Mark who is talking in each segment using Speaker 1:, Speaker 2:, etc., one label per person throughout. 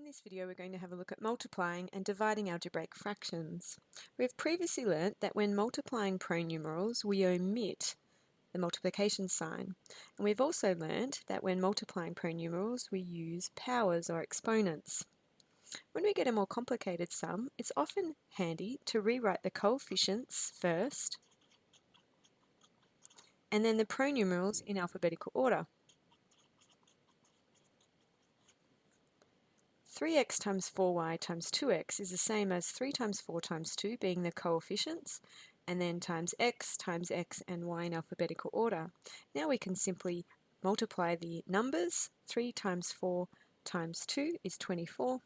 Speaker 1: In this video we're going to have a look at multiplying and dividing algebraic fractions. We've previously learnt that when multiplying pronumerals we omit the multiplication sign, and we've also learnt that when multiplying pronumerals we use powers or exponents. When we get a more complicated sum, it's often handy to rewrite the coefficients first and then the pronumerals in alphabetical order. 3x times 4y times 2x is the same as 3 times 4 times 2 being the coefficients, and then times x and y in alphabetical order. Now we can simply multiply the numbers. 3 times 4 times 2 is 24.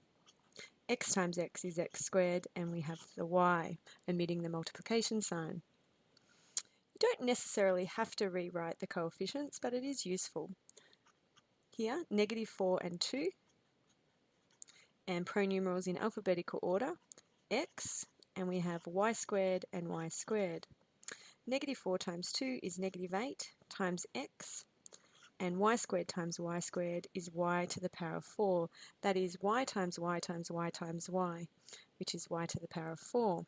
Speaker 1: X times x is x squared, and we have the y, omitting the multiplication sign. You don't necessarily have to rewrite the coefficients, but it is useful. Here, negative 4 and 2, and pronumerals in alphabetical order, x, and we have y squared and y squared. Negative 4 times 2 is negative 8 times x, and y squared times y squared is y to the power of 4. That is y times y times y times y, which is y to the power of 4.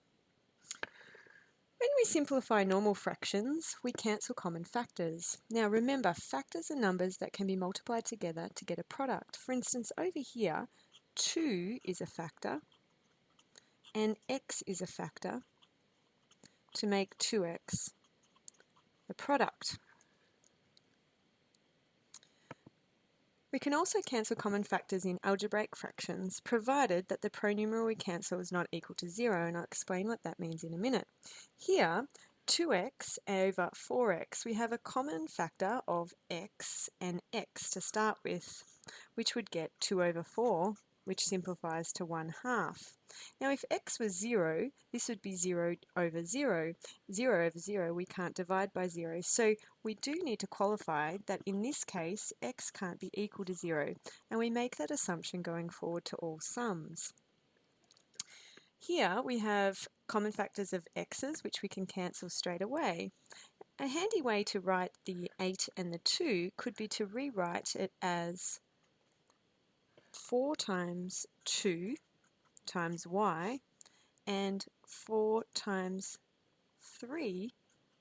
Speaker 1: When we simplify normal fractions, we cancel common factors. Now remember, factors are numbers that can be multiplied together to get a product. For instance, over here, 2 is a factor and x is a factor to make 2x the product. We can also cancel common factors in algebraic fractions, provided that the pronumeral we cancel is not equal to 0, and I'll explain what that means in a minute. Here, 2x over 4x, we have a common factor of x and x to start with, which would get 2 over 4, which simplifies to 1/2. Now if x was 0, this would be 0 over 0. 0 over 0 we can't divide by 0, so we do need to qualify that in this case x can't be equal to 0, and we make that assumption going forward to all sums. Here we have common factors of x's, which we can cancel straight away. A handy way to write the 8 and the 2 could be to rewrite it as 4 times 2 times y and 4 times 3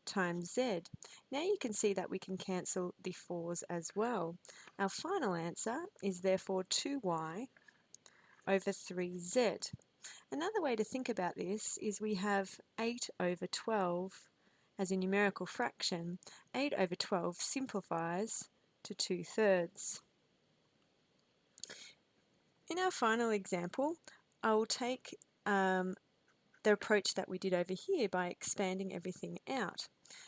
Speaker 1: times z. Now you can see that we can cancel the 4's as well. Our final answer is therefore 2y over 3z. Another way to think about this is we have 8 over 12 as a numerical fraction. 8 over 12 simplifies to 2/3. In our final example, I will take the approach that we did over here by expanding everything out.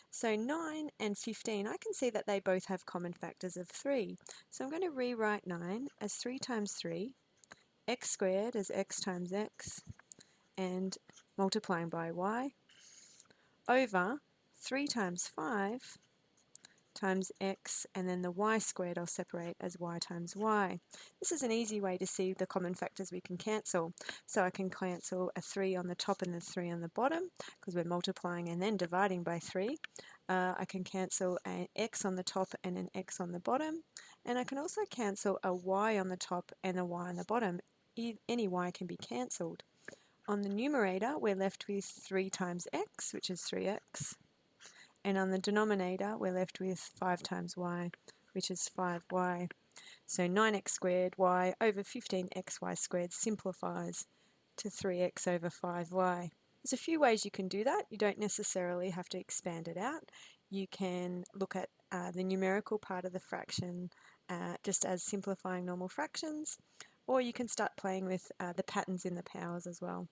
Speaker 1: So 9 and 15, I can see that they both have common factors of 3. So I'm going to rewrite 9 as 3 times 3, x squared as x times x, and multiplying by y, over 3 times 5 times x, and then the y squared I'll separate as y times y. This is an easy way to see the common factors we can cancel. So I can cancel a 3 on the top and the 3 on the bottom, because we're multiplying and then dividing by 3. I can cancel an x on the top and an x on the bottom, and I can also cancel a y on the top and a y on the bottom. Any y can be cancelled. On the numerator we're left with 3 times x, which is 3x. And on the denominator we're left with 5 times y, which is 5y. So 9x squared y over 15xy squared simplifies to 3x over 5y. There's a few ways you can do that. You don't necessarily have to expand it out. You can look at the numerical part of the fraction just as simplifying normal fractions, or you can start playing with the patterns in the powers as well.